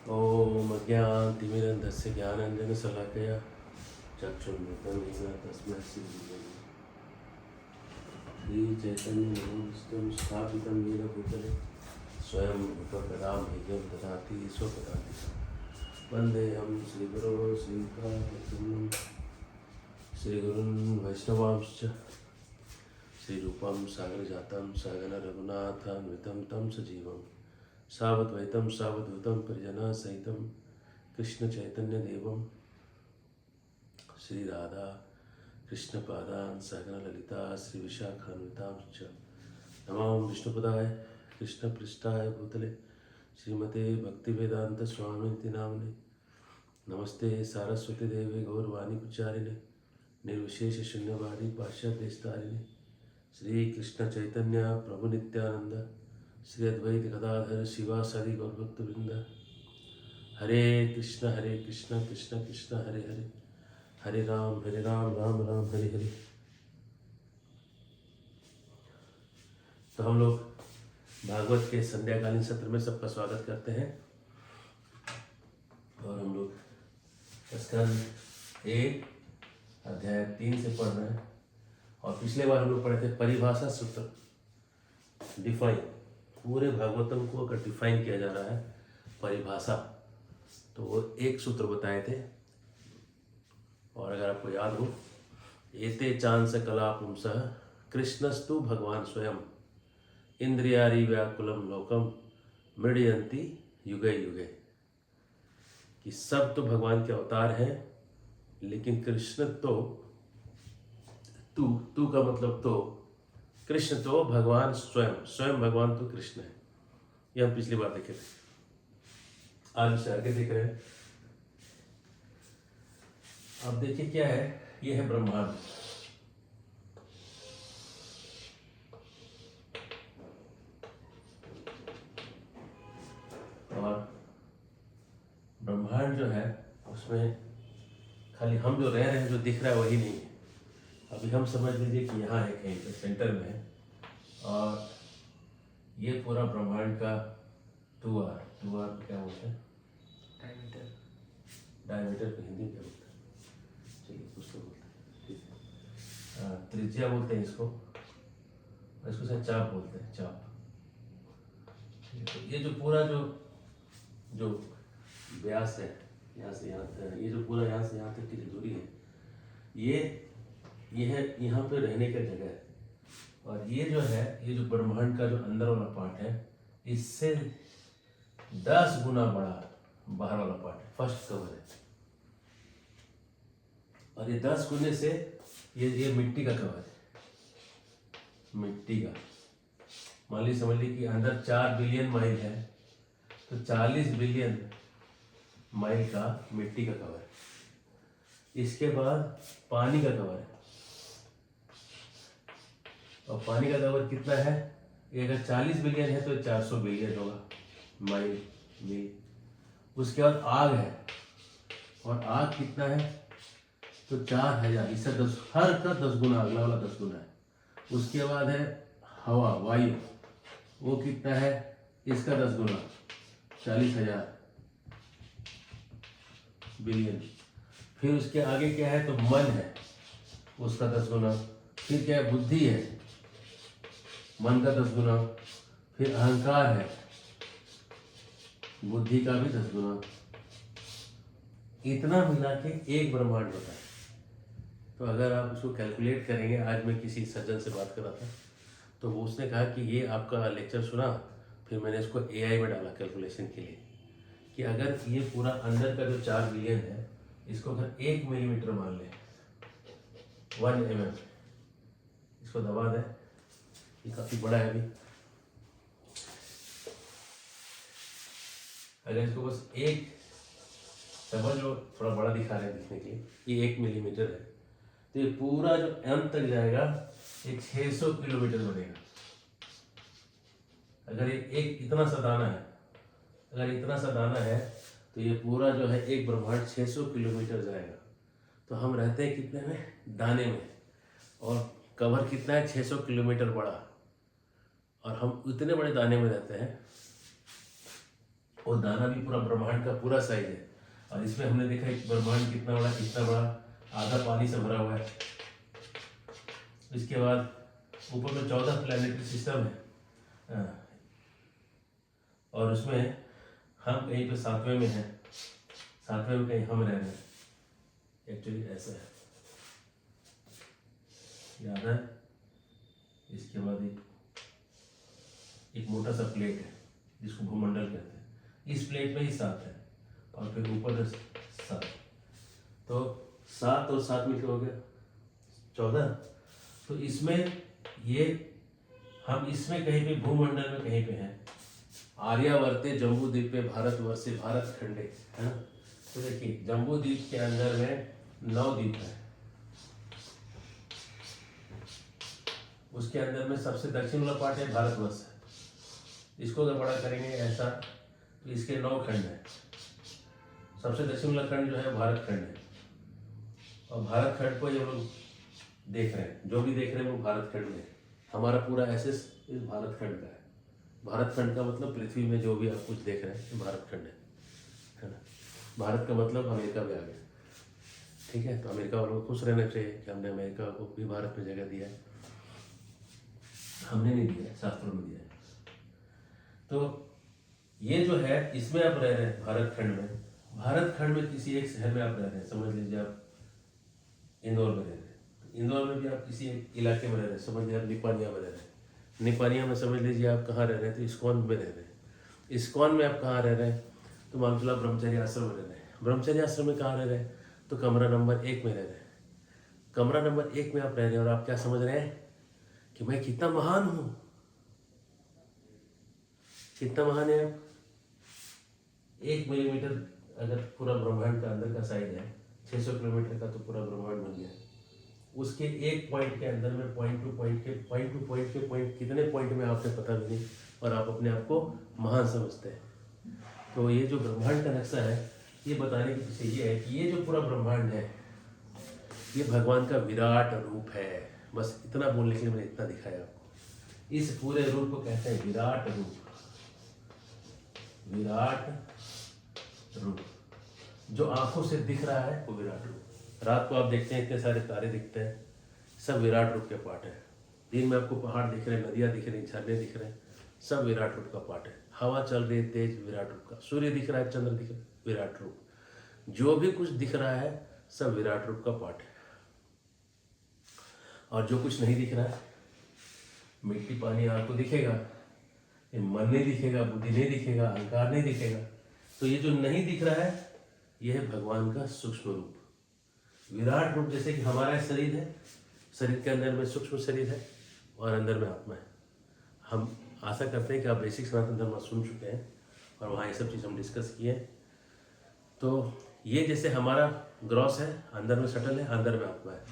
ॐ अज्ञानतिमिरन्धस्य ज्ञानाञ्जनशलाकया चक्षुर्मिलितं येन तस्मै श्रीगुरवे श्रीचैतन्यमनोभीष्टं स्थापितं येन भूतले स्वयं रूपकदां ह्येयं ददाति स्वपदान्तिकं वन्देऽहं श्रीगुरो श्रीकाकुं श्रीगुरून् वैष्णवांश्च श्रीरूपं सागरजातं सहगण रघुनाथान्वितं तं सजीवं सावद्वैतं सावधूतं परिजना सहितं कृष्ण चैतन्य देवं श्री राधा कृष्ण पादान सहगण ललिता श्री विशाखान्वितांश्च नमो विष्णुपदाय कृष्ण पृष्ठाय भूतले श्रीमते भक्तिवेदांत स्वामिनिति नामने नमस्ते सारस्वती देवी गौरवाणी कुचारिणे निर्विशेष शून्यवादी पाश्चात्यस्तारिणे श्री कृष्ण चैतन्य प्रभु नित्यानंद श्री अद्वैत गदाधर शिवासादि गौरभक्तवृंद हरे कृष्ण कृष्ण कृष्ण हरे हरे हरे राम राम राम हरे हरे। तो हम लोग भागवत के संध्याकालीन सत्र में सबका स्वागत करते हैं और हम लोग स्कंद 1 अध्याय 3 से पढ़ रहे हैं और पिछले बार हम लोग पढ़े थे परिभाषा सूत्र, डिफाइन। पूरे भागवतम को अगर डिफाइन किया जा रहा है परिभाषा, तो वो एक सूत्र बताए थे। और अगर आपको याद हो, एते चांस कला पुंसः कृष्णस्तु भगवान स्वयं इंद्रियारी व्याकुलम लोकम मृडयंती युगे युगे, कि सब तो भगवान के अवतार हैं, लेकिन कृष्ण तो तू का मतलब तो कृष्ण तो भगवान स्वयं भगवान तो कृष्ण है। ये हम पिछली बार देखे थे, आज से आगे देख रहे हैं। अब देखिए क्या है, ये है ब्रह्मांड। और ब्रह्मांड जो है उसमें खाली हम जो रह रहे हैं, जो दिख रहा है वही नहीं है। अभी हम समझ लीजिए कि यहाँ है, कहीं पे सेंटर में है, और ये पूरा ब्रह्मांड का 2R क्या बोलते हैं, डायमीटर को हिंदी में क्या बोलते हैं, चलिए कुछ तो बोलते हैं, ठीक है। त्रिज्या बोलते हैं इसको, और इसको शायद चाप बोलते हैं, चाप। तो ये जो पूरा जो व्यास है, यहाँ से यहाँ, ये जो पूरा यहाँ से यहाँ तक की जो दूरी है, ये है यहाँ पे रहने का जगह है। और ये जो है, ये जो ब्रह्मांड का जो अंदर वाला पार्ट है, इससे 10 गुना बड़ा बाहर वाला पार्ट है, फर्स्ट कवर है। और ये 10 गुने से ये मिट्टी का कवर है, मिट्टी का। मान लीजिए समझ लीजिए कि अंदर 4 बिलियन माइल है, तो 40 बिलियन माइल का मिट्टी का कवर है। इसके बाद पानी का कवर है, और पानी का कवर कितना है, ये अगर 40 बिलियन है तो 400 बिलियन होगा मील। उसके बाद आग है, और आग कितना है, तो 4000, इससे 10, हर का 10 गुना, अगला वाला 10 गुना है। उसके बाद है हवा, वायु, वो कितना है, इसका 10 गुना, 40,000 बिलियन। फिर उसके आगे क्या है, तो मन है, उसका 10 गुना। फिर क्या है, बुद्धि है, मन का 10 गुना। फिर अहंकार है, बुद्धि का भी 10 गुना। इतना मिला के एक ब्रह्मांड होता है। तो अगर आप उसको कैलकुलेट करेंगे, आज मैं किसी सज्जन से बात कर रहा था, तो वो उसने कहा कि ये आपका लेक्चर सुना, फिर मैंने इसको AI में डाला कैलकुलेशन के लिए, कि अगर ये पूरा अंदर का जो 4 बिलियन है, इसको अगर 1 मिलीमीटर मान लें, 1 mm, इसको दबा दें, ये काफी बड़ा है अभी। अगर इसको बस एक समझ लो, थोड़ा बड़ा दिखा रहे हैं दिखने के लिए, ये 1 मिलीमीटर है, तो ये पूरा जो अंत तक जाएगा, ये 600 किलोमीटर बनेगा। अगर ये एक इतना सा दाना है, अगर इतना सा दाना है, तो ये पूरा जो है एक ब्रह्मांड 600 किलोमीटर जाएगा। तो हम रहते हैं कितने में, दाने में, और कवर कितना है, 600 किलोमीटर बड़ा, और हम इतने बड़े दाने में रहते हैं वो दाना भी पूरा ब्रह्मांड का पूरा साइज है। और इसमें हमने देखा एक ब्रह्मांड कितना बड़ा, आधा पानी से भरा हुआ है। इसके बाद ऊपर में 14 प्लैनेटरी सिस्टम है। और उसमें हम कहीं पे 7वें में हैं, 7वें में कहीं हम रह रहे हैं। एक्चुअली ऐसा है, याद है। इसके बाद एक मोटा सा प्लेट है जिसको भूमंडल कहते हैं। इस प्लेट में ही 7 है और फिर ऊपर 7, तो 7 और 7 मिलकर हो गया 14। तो इसमें ये हम इसमें कहीं पे भूमंडल में कहीं पे हैं। आर्यावर्ते जम्बू द्वीप पे भारतवर्षे भारत खंडे, है ना। तो देखिए जम्बू द्वीप के अंदर में 9 द्वीप है। उसके अंदर में सबसे दक्षिण वाला पार्ट है भारतवर्ष है। इसको अगर बड़ा करेंगे ऐसा तो इसके 9 खंड है। सबसे दक्षिण वाला खंड जो है भारत खंड है। और भारत खंड को ये लोग देख रहे हैं, जो भी देख रहे हैं वो भारत खंड में। हमारा पूरा एसेस इस भारत खंड का है। भारत खंड का मतलब पृथ्वी में जो भी आप कुछ देख रहे हैं भारत खंड है ना। भारत का मतलब अमेरिका भी आ गया, ठीक है। तो अमेरिका वालों को खुश रहना चाहिए कि हमने अमेरिका को भी भारत में जगह दिया है। हमने नहीं दिया है, शास्त्रों में दिया है। तो ये जो है इसमें आप रह रहे हैं भारत खंड में। भारत खंड में किसी एक शहर में आप रह रहे हैं, समझ लीजिए आप इंदौर में रह रहे हैं। इंदौर में भी आप किसी एक इलाके में रह रहे हैं, समझ लीजिए आप निपानिया में रह रहे हैं। निपानिया में समझ लीजिए आप कहाँ रह रहे हैं, तो इस्कॉन में रह रहे हैं। इस्कॉन में आप कहाँ रह रहे हैं, तो मान चला ब्रह्मचर्य आश्रम में रह रहे हैं। ब्रह्मचर्य आश्रम में कहाँ रह रहे हैं, तो कमरा नंबर 1 में रह रहे हैं। कमरा नंबर 1 में आप रह रहे हैं और आप क्या समझ रहे हैं कि मैं कितना महान हूँ। कितना महान है आप। 1 मिलीमीटर अगर पूरा ब्रह्मांड का अंदर का साइज है, 600 किलोमीटर का तो पूरा ब्रह्मांड बन गया। उसके एक पॉइंट के अंदर में पॉइंट टू पॉइंट कितने पॉइंट में आपने पता भी नहीं, और आप अपने आप को महान समझते हैं। तो ये जो ब्रह्मांड का नक्शा है ये बताने के पीछे ये है कि ये जो पूरा ब्रह्मांड है ये भगवान का विराट रूप है। बस इतना बोलने के लिए मैंने इतना दिखाया आपको। इस पूरे रूप को कहते हैं विराट रूप। विराट रूप जो आंखों से दिख रहा है वो विराट रूप। रात को आप देखते हैं इतने सारे तारे दिखते हैं, सब विराट रूप के पार्ट है। दिन में आपको पहाड़ दिख रहे हैं, नदियाँ दिख रही हैं, झरने दिख रहे हैं, सब विराट रूप का पार्ट है। हवा चल रही है तेज, विराट रूप का। सूर्य दिख रहा है, चंद्र दिख रहा है, विराट रूप। जो भी कुछ दिख रहा है सब विराट रूप का पार्ट है। और जो कुछ नहीं दिख रहा है, मिट्टी पानी आपको दिखेगा, ये मन नहीं दिखेगा, बुद्धि नहीं दिखेगा, अहंकार नहीं दिखेगा। तो ये जो नहीं दिख रहा है यह है भगवान का सूक्ष्म रूप, विराट रूप। जैसे कि हमारा शरीर है, शरीर के अंदर में सूक्ष्म शरीर है और अंदर में आत्मा है। हम आशा करते हैं कि आप बेसिक सनातन धर्म सुन चुके हैं और वहाँ ये सब चीज़ हम डिस्कस किए हैं। तो ये जैसे हमारा ग्रॉस है, अंदर में सटल है, अंदर में आत्मा है,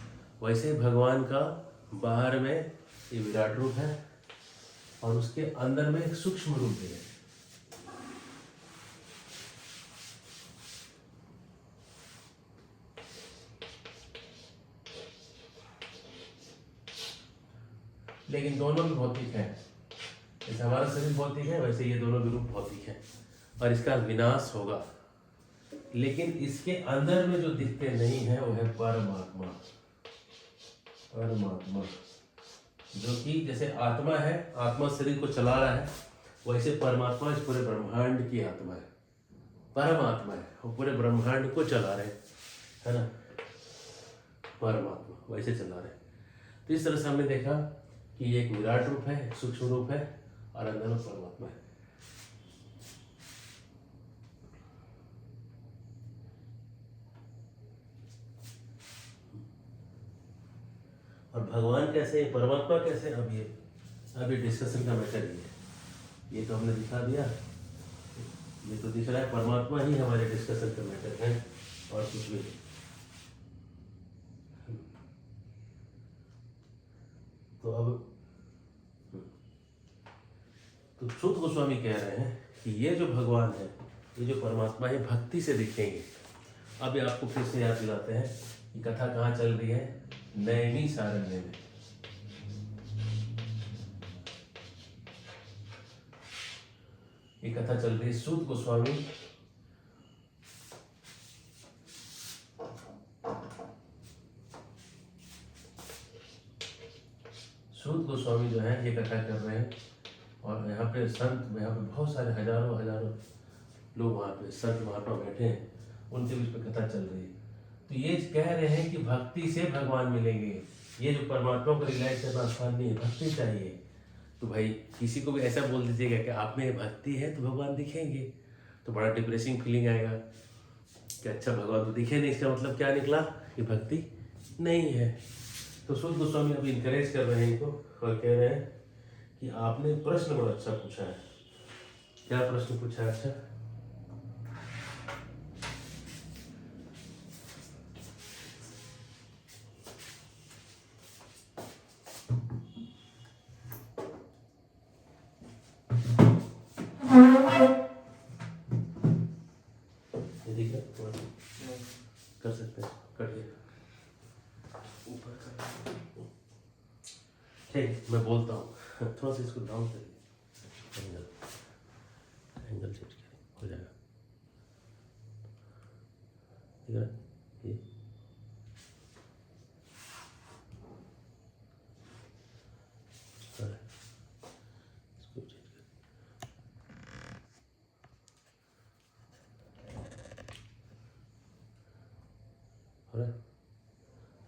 वैसे ही भगवान का बाहर में ये विराट रूप है और उसके अंदर में एक सूक्ष्म रूप भी है। लेकिन दोनों भी भौतिक हैं। जैसे हमारा शरीर भौतिक है वैसे ये दोनों भी रूप भौतिक है और इसका विनाश होगा। लेकिन इसके अंदर में जो दिखते नहीं है वो है परमात्मा। परमात्मा जो कि जैसे आत्मा है, आत्मा शरीर को चला रहा है, वैसे परमात्मा इस पूरे ब्रह्मांड की आत्मा है, परमात्मा है, वो पूरे ब्रह्मांड को चला रहे हैं, है ना। परमात्मा वैसे चला रहे हैं। तो इस तरह से हमने देखा कि ये एक विराट रूप है, सूक्ष्म रूप है और अंदर में परमात्मा है। और भगवान कैसे, परमात्मा कैसे, अभी डिस्कशन का मैटर ही है। ये तो हमने दिखा दिया, ये तो दिख रहा है परमात्मा ही हमारे डिस्कशन का मैटर है और कुछ भी नहीं। तो अब तो शुद्ध गोस्वामी कह रहे हैं कि ये जो भगवान है, ये जो परमात्मा है, भक्ति से दिखेंगे। अब ये आपको फिर से याद दिलाते हैं कि कथा कहाँ चल रही है, नैमिषारण्य में। ये कथा चल रही है सूत गोस्वामी जो है ये कथा कर रहे हैं, और यहाँ पे संत, यहाँ पे बहुत सारे हजारों हजारों लोग वहाँ पे संत महात्मा बैठे हैं, उनके बीच में कथा चल रही है। तो ये कह रहे हैं कि भक्ति से भगवान मिलेंगे, ये जो परमात्मा को रियलाइज करना आसान नहीं है, भक्ति चाहिए। तो भाई किसी को भी ऐसा बोल दीजिएगा कि आप में भक्ति है तो भगवान दिखेंगे, तो बड़ा डिप्रेसिंग फीलिंग आएगा कि अच्छा भगवान तो दिखे नहीं, इसका मतलब क्या निकला कि भक्ति नहीं है। तो सूत गोस्वामी अभी इंकरेज कर रहे हैं इनको और कह रहे हैं कि आपने प्रश्न बड़ा अच्छा पूछा है। क्या प्रश्न पूछा है? अच्छा, कर सकते हैं, कर दिया ऊपर कर। ठीक, मैं बोलता हूँ, थोड़ा सा इसको डाउन करिए, एंगल चेंज करिए, हो जाएगा। ठीक है, ये इसको चेंज कर, हो रहा है,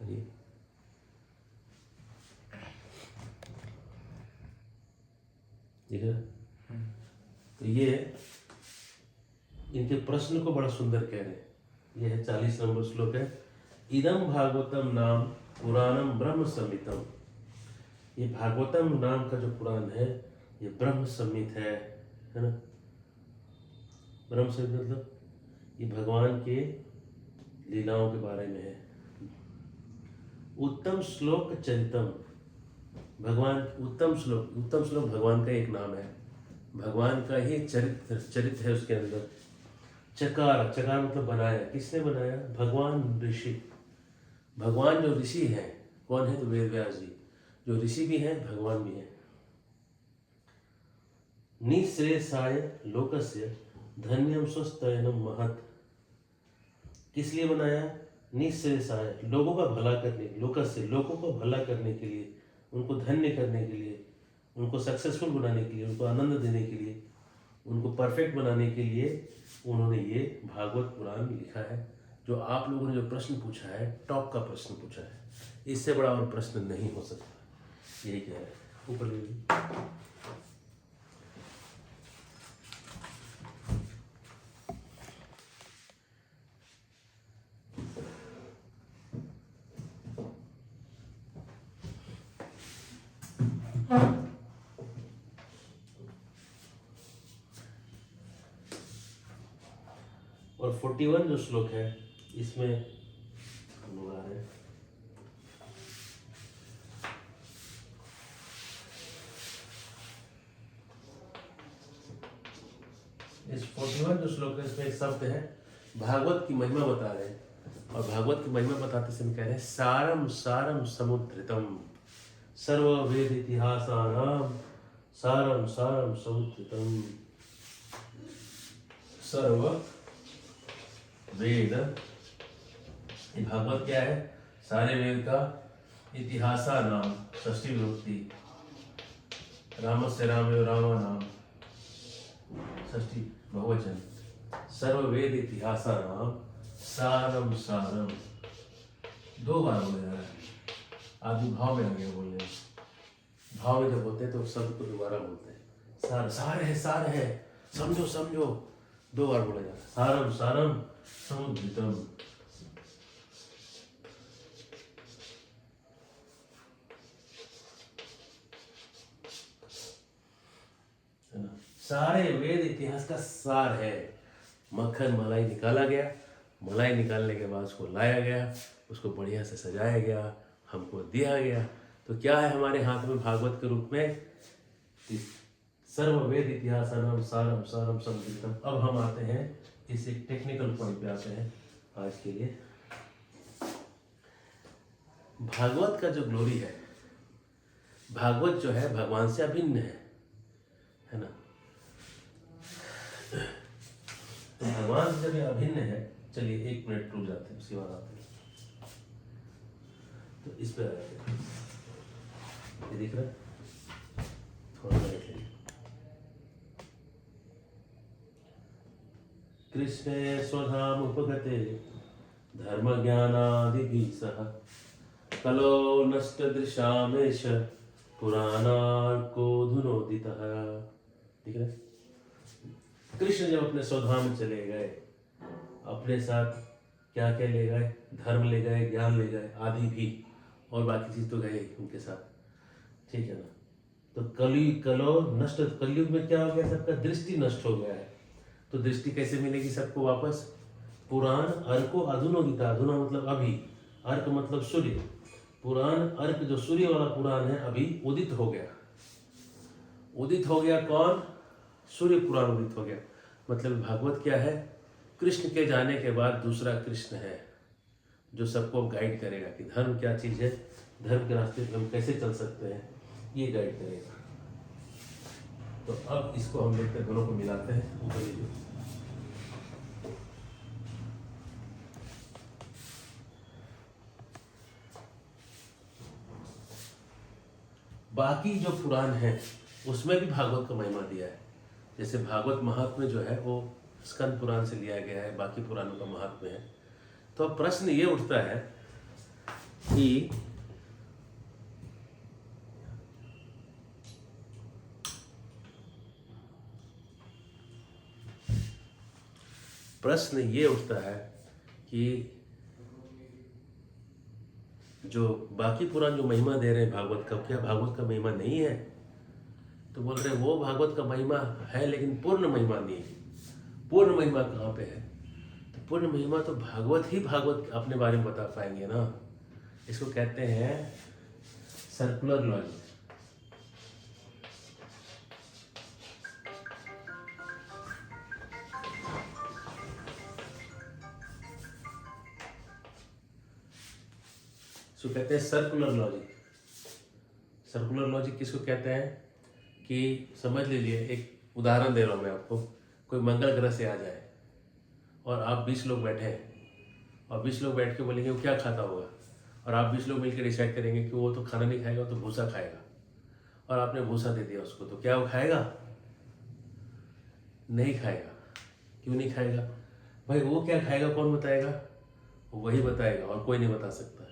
ये ठीक है। तो ये इनके प्रश्न को बड़ा सुंदर कह रहे हैं। ये है 40 नंबर श्लोक है। इदम भागवतम नाम पुराणम ब्रह्म संहितम। ये भागवतम नाम का जो पुराण है ये ब्रह्म संहित है ना। ब्रह्म संहित मतलब ये भगवान के लीलाओं के बारे में है। उत्तम श्लोक चरितम, भगवान उत्तम श्लोक भगवान का एक नाम है, भगवान का ही चरित्र है उसके अंदर। चकार, चकार मतलब बनाया, किसने बनाया? भगवान ऋषि। भगवान जो ऋषि हैं कौन है? तो वेद व्यास जी, जो ऋषि भी हैं भगवान भी हैं। निःश्रेयसाय लोकस्य धन्यम स्वस्तयनम महत्। किस लिए बनाया? निःश्रेयसाय, लोगों का भला करने, लोकस्य, लोगों को भला करने के लिए, उनको धन्य करने के लिए, उनको सक्सेसफुल बनाने के लिए, उनको आनंद देने के लिए, उनको परफेक्ट बनाने के लिए उन्होंने ये भागवत पुराण लिखा है। जो आप लोगों ने जो प्रश्न पूछा है, टॉप का प्रश्न पूछा है, इससे बड़ा और प्रश्न नहीं हो सकता। यही कह रहे हैं। ऊपर ले लीजिए। और 41 जो श्लोक है इसमें हम लोग आ रहे हैं। इस 41 जो श्लोक है इसमें एक शब्द है, भागवत की महिमा बता रहे हैं। और भागवत की महिमा बताते समय कह रहे हैं सारम सारम समुद्रितम सर्व वेद इतिहासानाम सारम सारम समुद्रितम। सर्व वेद, ये भागवत क्या है? सारे वेद का इतिहासा नाम, षष्ठी विभक्ति, रामस्य रामेव रामा नाम, षष्ठी बहुवचन, सर्व वेद इतिहासा नाम सारम सारम। 2 बार बोले जा रहा है। आदमी भाव में आ गया बोलने, भाव में जब होते हैं तो शब्द को दोबारा बोलते हैं। सार, सार है, सार है, समझो समझो, 2 बार बोला जा रहा है। सारम सारम समुद्रितम। सारे वेद इतिहास का सार है। मक्खन मलाई निकाला गया, मलाई निकालने के बाद उसको लाया गया, उसको बढ़िया से सजाया गया, हमको दिया गया। तो क्या है हमारे हाथ में भागवत के रूप में? सर्व वेद इतिहास नाम सारम सारम समुद्रितम। अब हम आते हैं इस एक टेक्निकल पॉइंट पे आते हैं आज के लिए। भागवत का जो ग्लोरी है, भागवत जो है भगवान से अभिन्न है ना। तो भगवान से जब ये अभिन्न है, चलिए 1 मिनट रुक जाते हैं, उसके बाद आते हैं। तो इस पे आते हैं, ये दिख रहा है, थोड़ा सा देखेंगे। कृष्णे स्वधाम उपगते धर्म ज्ञानादि सह कलो नष्ट दृशामेश पुराणार्को धुनोदितः। ठीक है, कृष्ण जब अपने स्वधाम में चले गए, अपने साथ क्या क्या ले गए? धर्म ले गए, ज्ञान ले गए, आदि भी, और बाकी चीज तो गए उनके साथ, ठीक है ना। तो कलो नष्ट, कलयुग में क्या हो गया? सबका दृष्टि नष्ट हो गया है। तो दृष्टि कैसे मिलेगी सबको वापस? पुराण अर्को अधुनोदिता, अधुना मतलब अभी, अर्क मतलब सूर्य, पुराण अर्क जो सूर्य वाला पुराण है अभी उदित हो गया। उदित हो गया कौन? सूर्य पुराण उदित हो गया। मतलब भागवत क्या है? कृष्ण के जाने के बाद दूसरा कृष्ण है जो सबको गाइड करेगा कि धर्म क्या चीज है, धर्म के रास्ते पे हम कैसे चल सकते हैं, ये गाइड करेगा। तो अब इसको हम देखते हैं, दोनों को मिलाते हैं, ऊपर लीजिए। बाकी जो पुराण है उसमें भी भागवत का महिमा दिया है। जैसे भागवत महात्म्य जो है वो स्कंद पुराण से लिया गया है, बाकी पुराणों का महात्म्य है। तो अब प्रश्न ये उठता है कि कि जो बाकी पुराण जो महिमा दे रहे हैं भागवत का, क्या भागवत का महिमा नहीं है? तो बोल रहे वो भागवत का महिमा है लेकिन पूर्ण महिमा नहीं है। पूर्ण महिमा कहाँ पे है? तो पूर्ण महिमा तो भागवत ही भागवत अपने बारे में बता पाएंगे ना। इसको कहते हैं सर्कुलर लॉजिक। इसको कहते हैं सर्कुलर लॉजिक। सर्कुलर लॉजिक किसको कहते हैं? कि समझ लीजिए, एक उदाहरण दे रहा हूँ मैं आपको। कोई मंगल ग्रह से आ जाए और आप 20 लोग बैठे हैं और 20 लोग बैठ के बोलेंगे वो क्या खाता होगा, और आप 20 लोग मिलकर डिसाइड करेंगे कि वो तो खाना नहीं खाएगा, वो तो भूसा खाएगा, और आपने भूसा दे दिया उसको, तो क्या वो खाएगा? नहीं खाएगा। क्यों नहीं खाएगा? भाई वो क्या खाएगा कौन बताएगा? वो वही बताएगा और कोई नहीं बता सकता।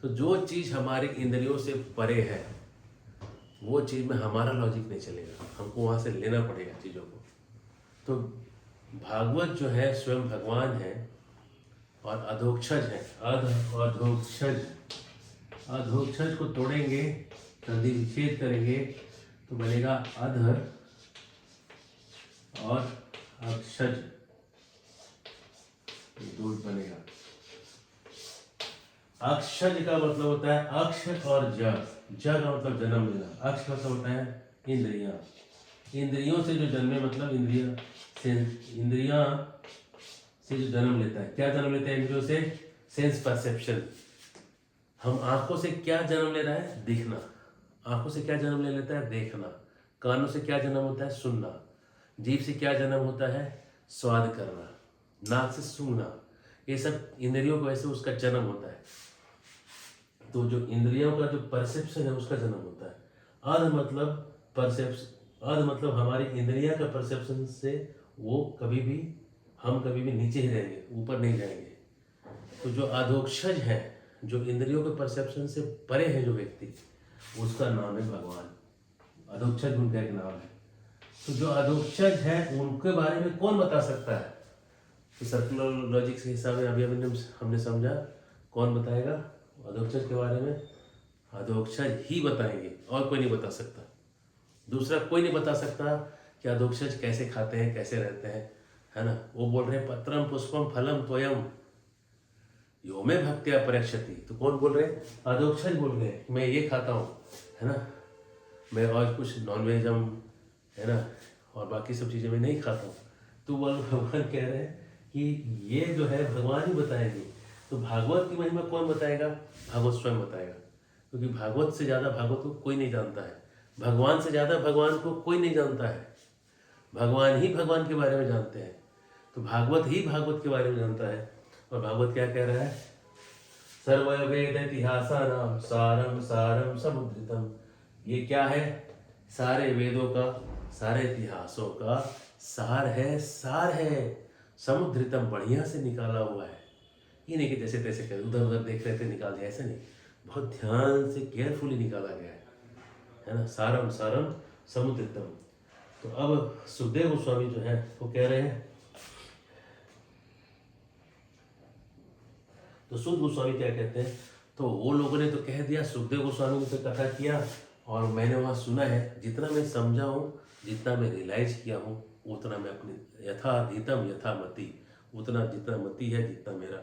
तो जो चीज़ हमारी इंद्रियों से परे है वो चीज़ में हमारा लॉजिक नहीं चलेगा, हमको वहाँ से लेना पड़ेगा चीज़ों को। तो भागवत जो है स्वयं भगवान है और अधोक्षज है। अधोक्षज को तोड़ेंगे, संधि विच्छेद करेंगे तो बनेगा अधर और अक्षज, दो बनेगा। अक्षज का मतलब होता है अक्ष और जग। जग का मतलब जन्म लेना, अक्ष का मतलब होता है इंद्रियां। इंद्रियों से जो जन्मे मतलब इंद्रियां से जो जन्म लेता है। क्या जन्म लेता है इंद्रियों से? Sense perception. हम आंखों से क्या जन्म ले रहा है? दिखना। आंखों से क्या जन्म ले लेता है? देखना। कानों से क्या जन्म होता है? सुनना। जीभ से क्या जन्म होता है? स्वाद करना। नाक से सूंघना। ये सब इंद्रियों को ऐसे उसका जन्म होता है। तो जो इंद्रियों का जो परसेप्शन है उसका जन्म होता है। अर्ध मतलब परसेप्शन, अर्ध मतलब हमारी इंद्रिया का परसेप्शन से वो कभी भी, हम कभी भी नीचे ही रहेंगे, ऊपर नहीं जाएंगे। तो जो अधोक्षज है, जो इंद्रियों के परसेप्शन से परे है जो व्यक्ति, उसका नाम है भगवान। अधोक्षज उनका एक नाम है। तो जो अधोक्षज है उनके बारे में कौन बता सकता है? तो सर्कुलर लॉजिक के हिसाब से अभी हमने समझा, कौन बताएगा अधोक्षज के बारे में? अधोक्षज ही बताएंगे और कोई नहीं बता सकता। दूसरा कोई नहीं बता सकता कि अधोक्षज कैसे खाते हैं, कैसे रहते हैं, है ना। वो बोल रहे हैं पत्रम पुष्पम फलम त्वयम यो में भक्त्या परीक्षति। तो कौन बोल रहे हैं? अधोक्षज बोल रहे हैं, मैं ये खाता हूँ, है ना, मैं और कुछ नॉनवेज हम, है ना, और बाकी सब चीज़ें मैं नहीं खाता हूँ। तो वो भगवान कह रहे हैं कि ये जो है भगवान ही बताएंगे। तो भागवत की महिमा कौन बताएगा? भागवत स्वयं बताएगा। क्योंकि भागवत से ज़्यादा भागवत को कोई नहीं जानता है, भगवान से ज़्यादा भगवान को कोई नहीं जानता है। भगवान ही भगवान के बारे में जानते हैं। तो भागवत ही भागवत के बारे में जानता है। और भागवत क्या कह रहा है? सर्व वेद इतिहासानां सारम सारम समुद्रितम। ये क्या है? सारे वेदों का, सारे इतिहासों का सार है, सार है। समुद्रितम, बढ़िया से निकाला हुआ है। ये नहीं कि जैसे तैसे कर उधर उधर देख रहे थे निकाल दिया, ऐसा नहीं। बहुत ध्यान से केयरफुली निकाला गया है ना। सारम सारम समुद्रितम। तो अब सुखदेव गोस्वामी जो है वो कह रहे हैं, तो सुध गोस्वामी क्या कहते हैं? तो वो लोगों ने तो कह दिया, सुखदेव गोस्वामी ने तो कथा किया और मैंने वहाँ सुना है। जितना मैं समझा हूँ, जितना मैं रियलाइज किया हूँ, उतना मैं अपनी यथाधीतम यथामति, उतना जितना मति है, जितना मेरा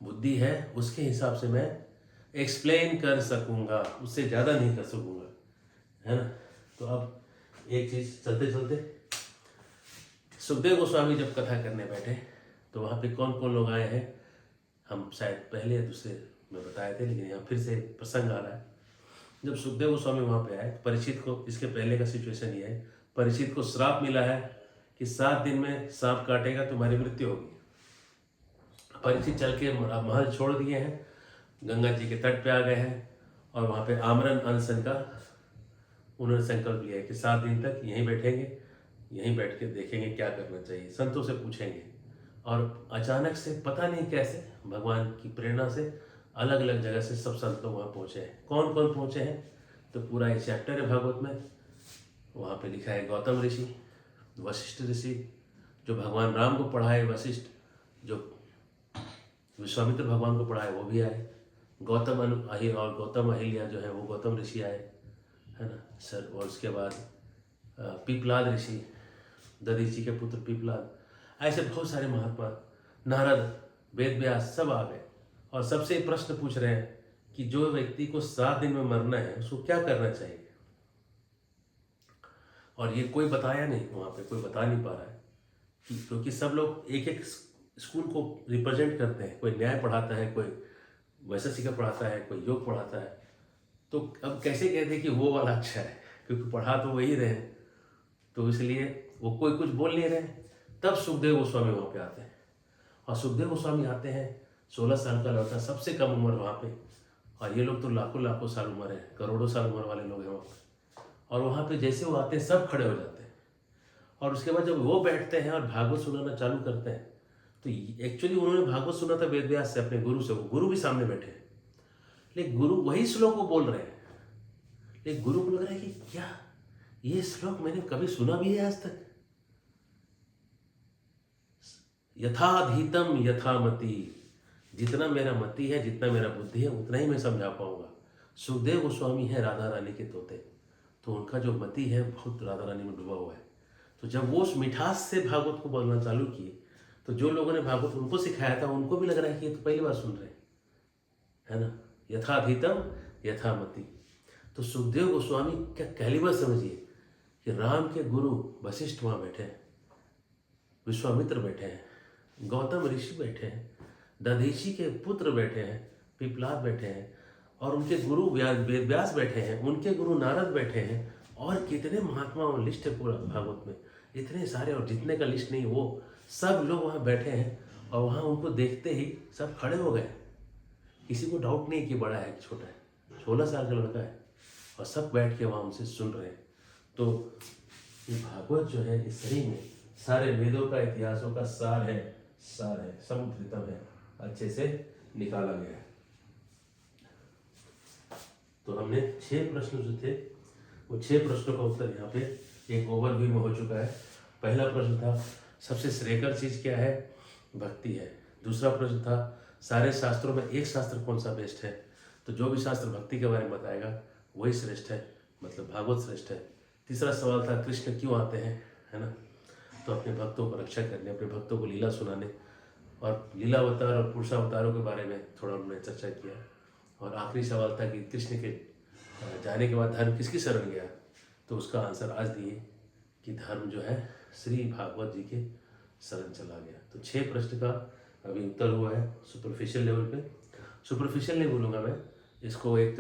बुद्धि है, उसके हिसाब से मैं एक्सप्लेन कर सकूँगा, उससे ज़्यादा नहीं कर सकूँगा, है ना। तो अब एक चीज़ चलते चलते, सुखदेव गोस्वामी जब कथा करने बैठे तो वहाँ पे कौन कौन लोग आए हैं, हम शायद पहले या दूसरे में बताए थे, लेकिन यहाँ फिर से प्रसंग आ रहा है। जब सुखदेव गोस्वामी वहाँ पे आए, परीक्षित को, इसके पहले का सिचुएशन ये है, परीक्षित को श्राप मिला है कि 7 दिन में सांप काटेगा तुम्हारी मृत्यु होगी। परीक्षित चल के महल छोड़ दिए हैं, गंगा जी के तट पे आ गए हैं और वहाँ पे आमरण अनशन का उन्होंने संकल्प लिया है कि 7 दिन तक यहीं बैठेंगे, यहीं बैठ के देखेंगे क्या करना चाहिए, संतों से पूछेंगे। और अचानक से पता नहीं कैसे भगवान की प्रेरणा से अलग अलग जगह से सब संत लोग वहाँ पहुँचे हैं। कौन कौन पहुँचे हैं तो पूरा एक चैप्टर है भागवत में, वहाँ पे लिखा है। गौतम ऋषि, वशिष्ठ ऋषि जो भगवान राम को पढ़ाए, वशिष्ठ जो विश्वामित्र भगवान को पढ़ाए वो भी आए, गौतम और गौतम अहिल्या जो है वो गौतम ऋषि आए, है ना सर। और उसके बाद पीपलाद ऋषि, दधीची के पुत्र पीपलाद, ऐसे बहुत सारे महात्मा, नारद, वेद व्यास सब आ गए और सबसे प्रश्न पूछ रहे हैं कि जो व्यक्ति को 7 दिन में मरना है उसको क्या करना चाहिए। और ये कोई बताया नहीं, वहाँ पे कोई बता नहीं पा रहा है क्योंकि सब लोग एक एक स्कूल को रिप्रेजेंट करते हैं। कोई न्याय पढ़ाता है, कोई वैशेषिक पढ़ाता है, कोई योग पढ़ाता है। तो अब कैसे कहते कि वो वाला अच्छा है, क्योंकि पढ़ा तो वही रहे, तो इसलिए वो कोई कुछ बोल नहीं रहे। तब सुखदेव गोस्वामी वहाँ पे आते हैं और सुखदेव गोस्वामी आते हैं, 16 साल का लड़का, सबसे कम उम्र वहाँ पे, और ये लोग तो लाखों लाखों साल उम्र है, करोड़ों साल उम्र वाले लोग हैं वहाँ पे। और वहाँ पे जैसे वो आते हैं सब खड़े हो जाते हैं और उसके बाद जब वो बैठते हैं और भागवत सुनाना चालू करते हैं, तो एक्चुअली उन्होंने भागवत सुना था वेद व्यास से, अपने गुरु से, वो गुरु भी सामने बैठे हैं, लेकिन गुरु वही श्लोक को बोल रहे हैं। लेकिन गुरु को लग रहा है कि क्या ये श्लोक मैंने कभी सुना भी है आज तक। यथाधीतम यथामति, जितना मेरा मति है, जितना मेरा बुद्धि है, उतना ही मैं समझा पाऊंगा। सुखदेव गोस्वामी है राधा रानी के तोते, तो उनका जो मति है बहुत राधा रानी में डूबा हुआ है। तो जब वो उस मिठास से भागवत को बोलना चालू किए, तो जो लोगों ने भागवत उनको सिखाया था उनको भी लग रहा है कि ये तो पहली बार सुन रहे हैं, है ना। यथाधीतम यथामति। तो सुखदेव गोस्वामी क्या कैलिबर समझिए कि राम के गुरु वशिष्ठ वहाँ बैठे हैं, विश्वामित्र बैठे हैं, गौतम ऋषि बैठे हैं, दधीची के पुत्र बैठे हैं, पिपलाद बैठे हैं, और उनके गुरु वेद व्यास बैठे हैं, उनके गुरु नारद बैठे हैं, और कितने महात्मा लिस्ट है पूरा भागवत में, इतने सारे, और जितने का लिस्ट नहीं, वो सब लोग वहाँ बैठे हैं। और वहाँ उनको देखते ही सब खड़े हो गए, किसी को डाउट नहीं कि बड़ा है कि छोटा है, 16 साल का लड़का है, और सब बैठ के वहाँ उनसे सुन रहे हैं। तो ये भागवत जो है इस सही में सारे वेदों का, इतिहासों का सार है, सार है, समुद्रितम है, अच्छे से निकाला गया है। तो हमने 6 प्रश्न जो थे वो 6 प्रश्नों का उत्तर यहाँ पे एक ओवरव्यू में हो चुका है। पहला प्रश्न था सबसे श्रेयकर चीज क्या है, भक्ति है। दूसरा प्रश्न था सारे शास्त्रों में एक शास्त्र कौन सा बेस्ट है, तो जो भी शास्त्र भक्ति के बारे में बताएगा वही श्रेष्ठ है, मतलब भागवत श्रेष्ठ है। तीसरा सवाल था कृष्ण क्यों आते हैं, है ना, तो अपने भक्तों को रक्षा करने, अपने भक्तों को लीला सुनाने, और लीला अवतार और पुरुषावतारों के बारे में थोड़ा उन्होंने चर्चा किया। और आखिरी सवाल था कि कृष्ण के जाने के बाद धर्म किसकी शरण गया, तो उसका आंसर आज दिए कि धर्म जो है श्री भागवत जी के शरण चला गया। तो 6 प्रश्न का अभी उत्तर हुआ है सुपरफिशियल लेवल पे। सुपरफिशियल नहीं बोलूँगा मैं, इसको एक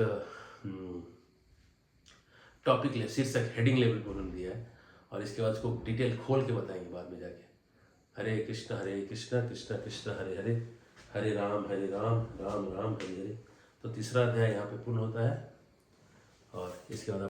टॉपिक शीर्षक हेडिंग लेवल पर उन्होंने दिया है, और इसके बाद इसको डिटेल खोल के बताएंगे बाद में जाके। हरे कृष्ण कृष्ण कृष्ण हरे हरे, हरे राम राम राम हरे हरे। तो तीसरा अध्याय यहाँ पे पूर्ण होता है और इसके बाद